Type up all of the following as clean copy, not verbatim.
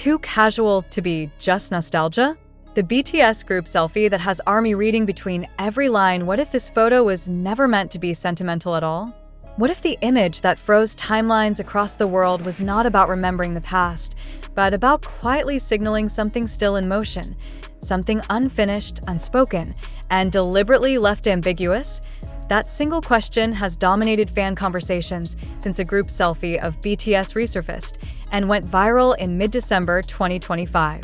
too casual to be just nostalgia? The BTS group selfie that has ARMY reading between every line, what if this photo was never meant to be sentimental at all? What if the image that froze timelines across the world was not about remembering the past, but about quietly signaling something still in motion, something unfinished, unspoken, and deliberately left ambiguous? That single question has dominated fan conversations since a group selfie of BTS resurfaced and went viral in mid-December 2025.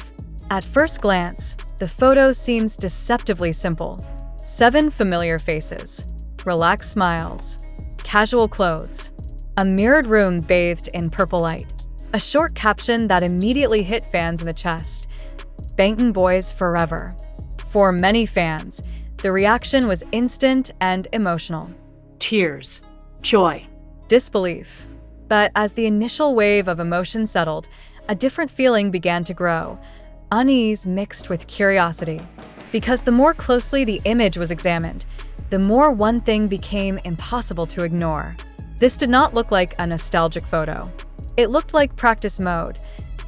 At first glance, the photo seems deceptively simple. 7 familiar faces, relaxed smiles, casual clothes, a mirrored room bathed in purple light, a short caption that immediately hit fans in the chest: Bangtan Boys forever. For many fans, the reaction was instant and emotional. Tears, joy, Disbelief. But as the initial wave of emotion settled, a different feeling began to grow: unease mixed with curiosity. Because the more closely the image was examined, the more one thing became impossible to ignore. This did not look like a nostalgic photo. It looked like practice mode.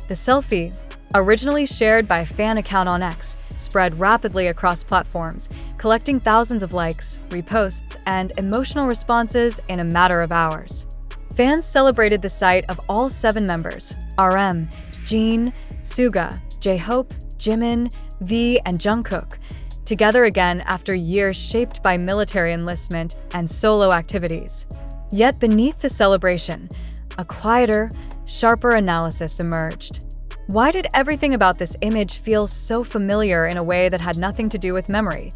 The selfie, originally shared by a fan account on X, spread rapidly across platforms, collecting thousands of likes, reposts, and emotional responses in a matter of hours. Fans celebrated the sight of all 7 members: RM, Jin, Suga, J-Hope, Jimin, V, and Jungkook, together again after years shaped by military enlistment and solo activities. Yet beneath the celebration, a quieter, sharper analysis emerged. Why did everything about this image feel so familiar in a way that had nothing to do with memory?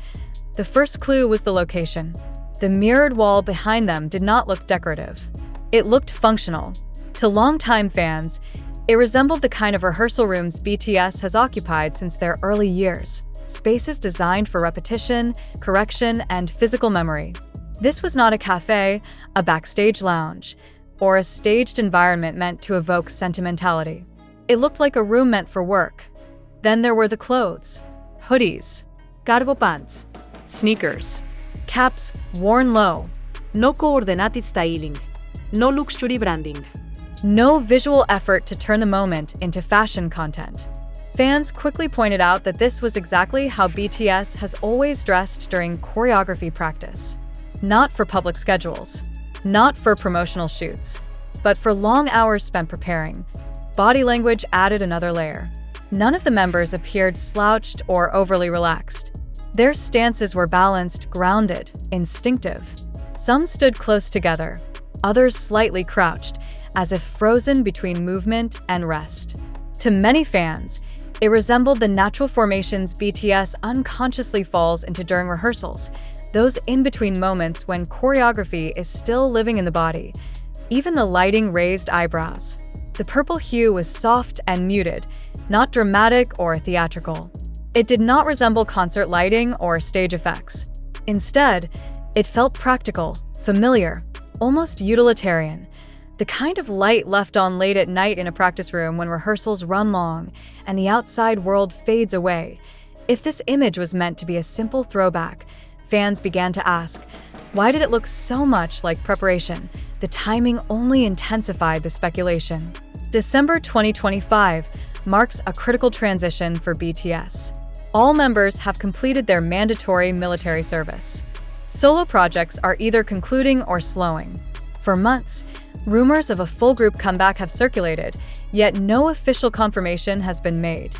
The first clue was the location. The mirrored wall behind them did not look decorative. It looked functional. To longtime fans, it resembled the kind of rehearsal rooms BTS has occupied since their early years. Spaces designed for repetition, correction, and physical memory. This was not a cafe, a backstage lounge, or a staged environment meant to evoke sentimentality. It looked like a room meant for work. Then there were the clothes: hoodies, cargo pants, sneakers, caps worn low, no coordinated styling, no luxury branding. no visual effort to turn the moment into fashion content. Fans quickly pointed out that this was exactly how BTS has always dressed during choreography practice. Not for public schedules, not for promotional shoots, but for long hours spent preparing. Body language added another layer. None of the members appeared slouched or overly relaxed. Their stances were balanced, grounded, instinctive. Some stood close together, others slightly crouched, as if frozen between movement and rest. To many fans, it resembled the natural formations BTS unconsciously falls into during rehearsals, those in-between moments when choreography is still living in the body. Even the lighting raised eyebrows. The purple hue was soft and muted, not dramatic or theatrical. It did not resemble concert lighting or stage effects. Instead, it felt practical, familiar, almost utilitarian. The kind of light left on late at night in a practice room when rehearsals run long and the outside world fades away. If this image was meant to be a simple throwback, fans began to ask, why did it look so much like preparation? The timing only intensified the speculation. December 2025 marks a critical transition for BTS. All members have completed their mandatory military service. Solo projects are either concluding or slowing. For months, rumors of a full group comeback have circulated, yet no official confirmation has been made.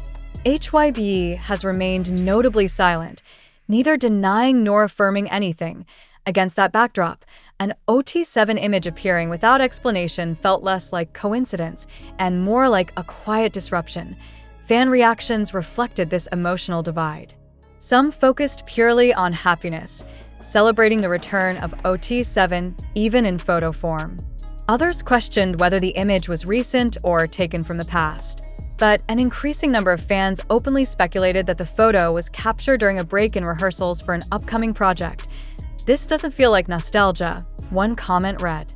HYBE has remained notably silent, neither denying nor affirming anything. Against that backdrop, an OT7 image appearing without explanation felt less like coincidence and more like a quiet disruption. Fan reactions reflected this emotional divide. Some focused purely on happiness, celebrating the return of OT7 even in photo form. Others questioned whether the image was recent or taken from the past. But an increasing number of fans openly speculated that the photo was captured during a break in rehearsals for an upcoming project. "This doesn't feel like nostalgia," one comment read.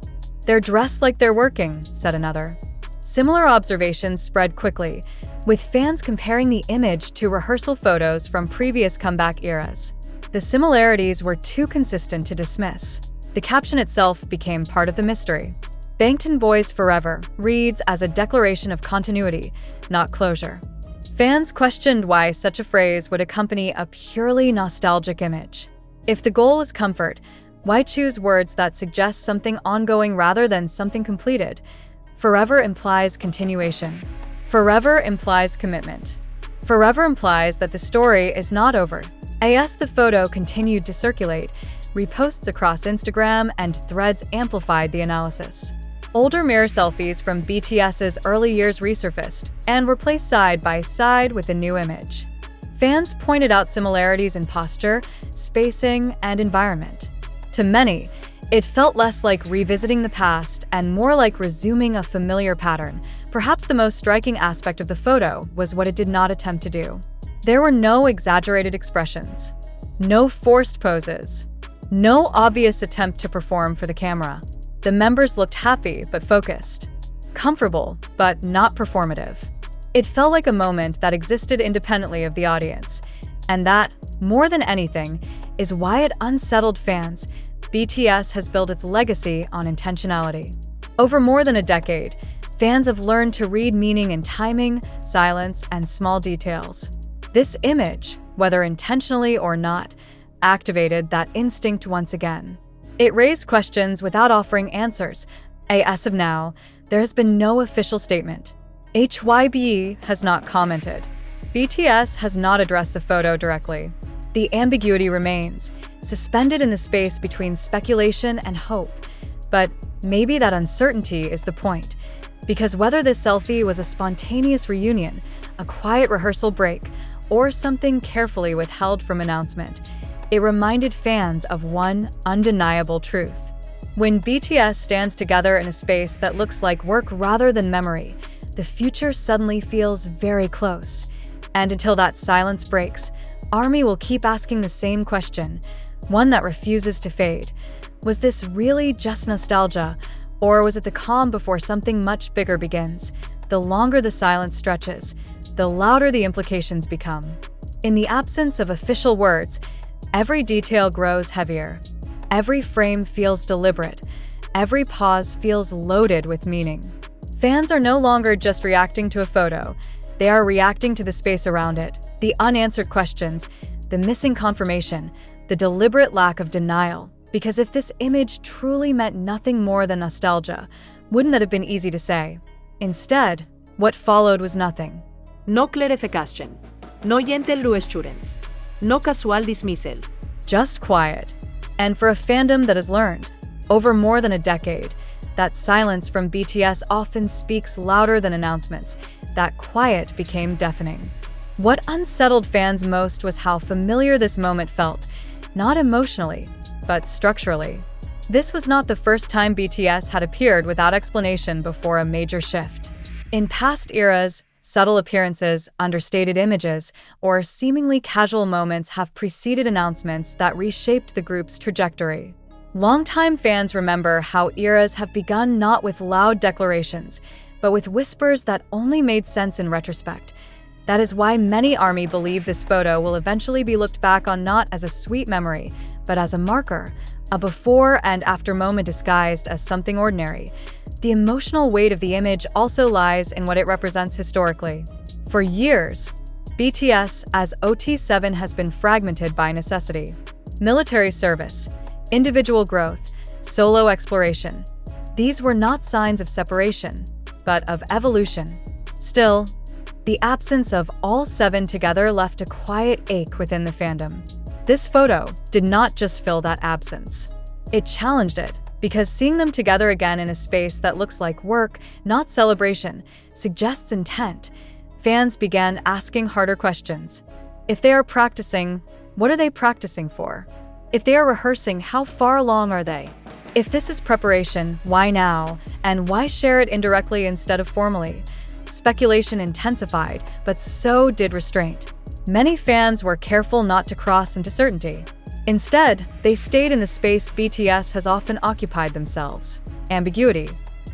"They're dressed like they're working," said another. Similar observations spread quickly, with fans comparing the image to rehearsal photos from previous comeback eras. The similarities were too consistent to dismiss. The caption itself became part of the mystery. Bangtan Boys Forever reads as a declaration of continuity, not closure. Fans questioned why such a phrase would accompany a purely nostalgic image. If the goal was comfort, why choose words that suggest something ongoing rather than something completed? Forever implies continuation. Forever implies commitment. Forever implies that the story is not over. As the photo continued to circulate, reposts across Instagram and Threads amplified the analysis. Older mirror selfies from BTS's early years resurfaced and were placed side by side with the new image. Fans pointed out similarities in posture, spacing, and environment. To many, it felt less like revisiting the past and more like resuming a familiar pattern. Perhaps the most striking aspect of the photo was what it did not attempt to do. There were no exaggerated expressions, no forced poses, no obvious attempt to perform for the camera. The members looked happy but focused, comfortable but not performative. It felt like a moment that existed independently of the audience, and that, more than anything, is why it unsettled fans. BTS has built its legacy on intentionality. Over more than a decade, fans have learned to read meaning in timing, silence, and small details. This image, whether intentionally or not, activated that instinct once again. It raised questions without offering answers. As of now, there has been no official statement. HYBE has not commented. BTS has not addressed the photo directly. The ambiguity remains, suspended in the space between speculation and hope. But maybe that uncertainty is the point, because whether this selfie was a spontaneous reunion, a quiet rehearsal break, or something carefully withheld from announcement, it reminded fans of one undeniable truth. When BTS stands together in a space that looks like work rather than memory, the future suddenly feels very close. And until that silence breaks, ARMY will keep asking the same question, one that refuses to fade. Was this really just nostalgia, or was it the calm before something much bigger begins? The longer the silence stretches, the louder the implications become. In the absence of official words, every detail grows heavier. Every frame feels deliberate. Every pause feels loaded with meaning. Fans are no longer just reacting to a photo. They are reacting to the space around it, the unanswered questions, the missing confirmation, the deliberate lack of denial. Because if this image truly meant nothing more than nostalgia, wouldn't that have been easy to say? Instead, what followed was nothing. No clarification, no gentle reassurance, no casual dismissal. Just quiet. And for a fandom that has learned, over more than a decade, that silence from BTS often speaks louder than announcements, that quiet became deafening. What unsettled fans most was how familiar this moment felt, not emotionally, but structurally. This was not the first time BTS had appeared without explanation before a major shift. In past eras, subtle appearances, understated images, or seemingly casual moments have preceded announcements that reshaped the group's trajectory. Longtime fans remember how eras have begun not with loud declarations, but with whispers that only made sense in retrospect. That is why many ARMY believe this photo will eventually be looked back on not as a sweet memory, but as a marker, a before and after moment disguised as something ordinary. The emotional weight of the image also lies in what it represents historically. For years, BTS as OT7 has been fragmented by necessity. Military service, individual growth, solo exploration. These were not signs of separation, but of evolution. Still, the absence of all seven together left a quiet ache within the fandom. This photo did not just fill that absence. It challenged it, because seeing them together again in a space that looks like work, not celebration, suggests intent. Fans began asking harder questions. If they are practicing, what are they practicing for? If they are rehearsing, how far along are they? If this is preparation, why now? And why share it indirectly instead of formally? Speculation intensified, but so did restraint. Many fans were careful not to cross into certainty. Instead, they stayed in the space BTS has often occupied themselves. Ambiguity,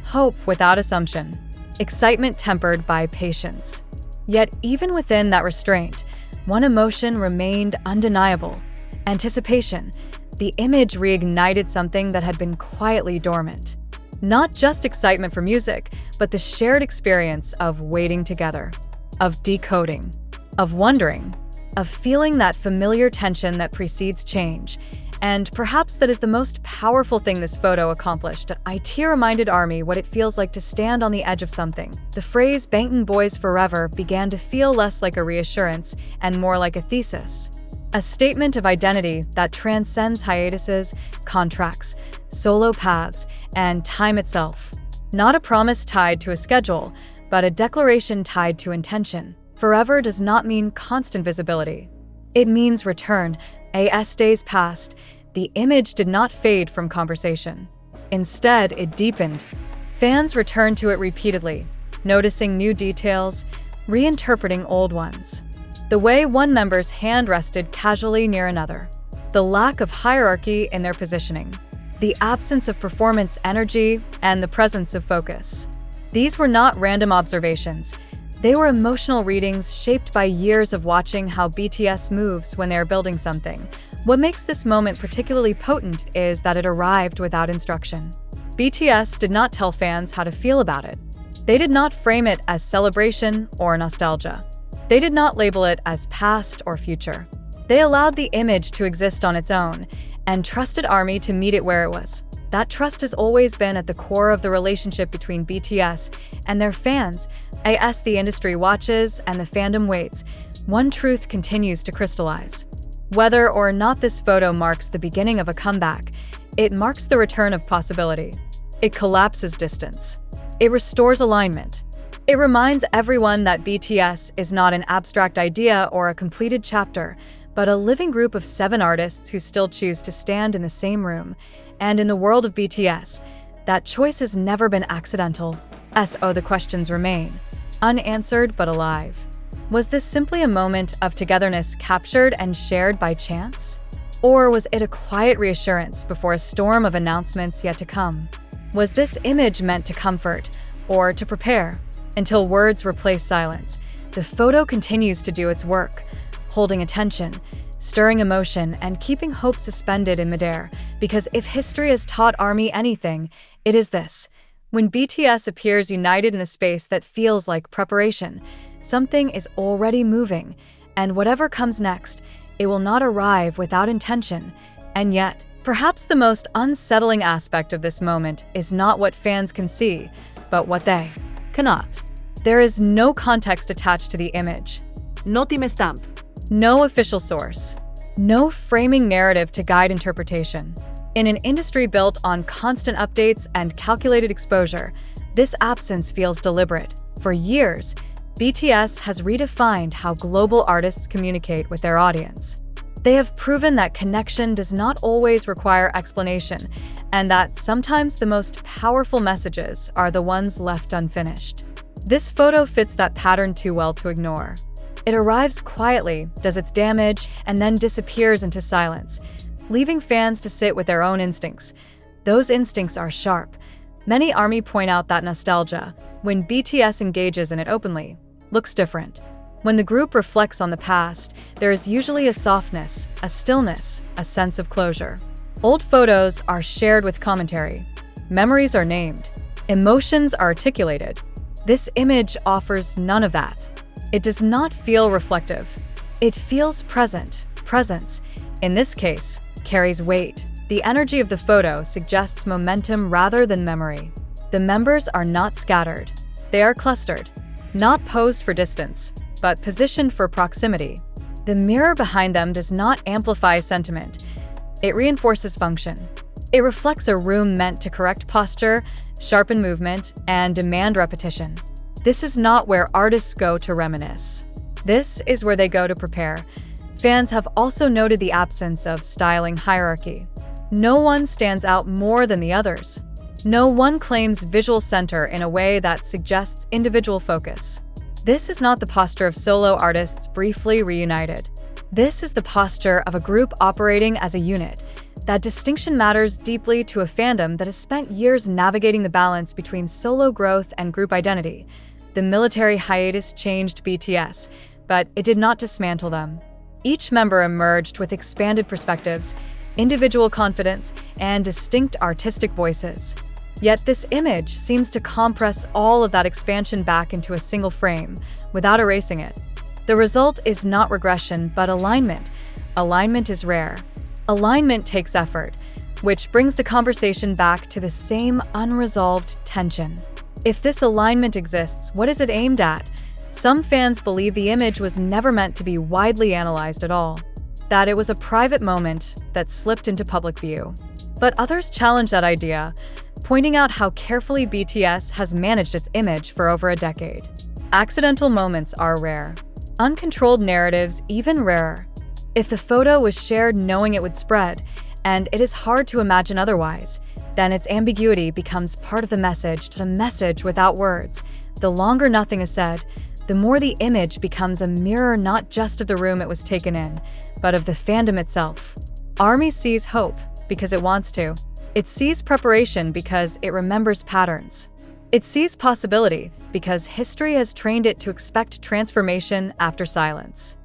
hope without assumption, excitement tempered by patience. Yet even within that restraint, one emotion remained undeniable: anticipation. The image reignited something that had been quietly dormant. Not just excitement for music, but the shared experience of waiting together, of decoding, of wondering, of feeling that familiar tension that precedes change. And perhaps that is the most powerful thing this photo accomplished. It reminded ARMY what it feels like to stand on the edge of something. The phrase "Bangtan Boys Forever" began to feel less like a reassurance and more like a thesis. A statement of identity that transcends hiatuses, contracts, solo paths, and time itself. Not a promise tied to a schedule, but a declaration tied to intention. Forever does not mean constant visibility. It means return. As days passed, the image did not fade from conversation. Instead, it deepened. Fans returned to it repeatedly, noticing new details, reinterpreting old ones. The way one member's hand rested casually near another. The lack of hierarchy in their positioning. The absence of performance energy and the presence of focus. These were not random observations. They were emotional readings shaped by years of watching how BTS moves when they are building something. What makes this moment particularly potent is that it arrived without instruction. BTS did not tell fans how to feel about it. They did not frame it as celebration or nostalgia. They did not label it as past or future. They allowed the image to exist on its own and trusted ARMY to meet it where it was. That trust has always been at the core of the relationship between BTS and their fans. As the industry watches and the fandom waits, one truth continues to crystallize. Whether or not this photo marks the beginning of a comeback, it marks the return of possibility. It collapses distance. It restores alignment. It reminds everyone that BTS is not an abstract idea or a completed chapter, but a living group of 7 artists who still choose to stand in the same room. And in the world of BTS, that choice has never been accidental. The questions remain, unanswered but alive. Was this simply a moment of togetherness captured and shared by chance? Or was it a quiet reassurance before a storm of announcements yet to come? Was this image meant to comfort or to prepare? Until words replace silence, the photo continues to do its work, holding attention, stirring emotion, and keeping hope suspended in midair. Because if history has taught ARMY anything, it is this. When BTS appears united in a space that feels like preparation, something is already moving, and whatever comes next, it will not arrive without intention. And yet, perhaps the most unsettling aspect of this moment is not what fans can see, but what they cannot. There is no context attached to the image. No timestamp. No official source. No framing narrative to guide interpretation. In an industry built on constant updates and calculated exposure, this absence feels deliberate. For years, BTS has redefined how global artists communicate with their audience. They have proven that connection does not always require explanation, and that sometimes the most powerful messages are the ones left unfinished. This photo fits that pattern too well to ignore. It arrives quietly, does its damage, and then disappears into silence, leaving fans to sit with their own instincts. Those instincts are sharp. Many ARMY point out that nostalgia, when BTS engages in it openly, looks different. When the group reflects on the past, there is usually a softness, a stillness, a sense of closure. Old photos are shared with commentary. Memories are named. Emotions are articulated. This image offers none of that. It does not feel reflective. It feels present. Presence, in this case, carries weight. The energy of the photo suggests momentum rather than memory. The members are not scattered. They are clustered, not posed for distance, but positioned for proximity. The mirror behind them does not amplify sentiment. It reinforces function. It reflects a room meant to correct posture, sharpen movement, and demand repetition. This is not where artists go to reminisce. This is where they go to prepare. Fans have also noted the absence of styling hierarchy. No one stands out more than the others. No one claims visual center in a way that suggests individual focus. This is not the posture of solo artists briefly reunited. This is the posture of a group operating as a unit. That distinction matters deeply to a fandom that has spent years navigating the balance between solo growth and group identity. The military hiatus changed BTS, but it did not dismantle them. Each member emerged with expanded perspectives, individual confidence, and distinct artistic voices. Yet this image seems to compress all of that expansion back into a single frame, without erasing it. The result is not regression, but alignment. Alignment is rare. Alignment takes effort, which brings the conversation back to the same unresolved tension. If this alignment exists, what is it aimed at? Some fans believe the image was never meant to be widely analyzed at all, that it was a private moment that slipped into public view. But others challenge that idea, pointing out how carefully BTS has managed its image for over a decade. Accidental moments are rare. Uncontrolled narratives even rarer. If the photo was shared knowing it would spread, and it is hard to imagine otherwise, then its ambiguity becomes part of the message without words. The longer nothing is said, the more the image becomes a mirror not just of the room it was taken in, but of the fandom itself. ARMY sees hope because it wants to. It sees preparation because it remembers patterns. It sees possibility because history has trained it to expect transformation after silence.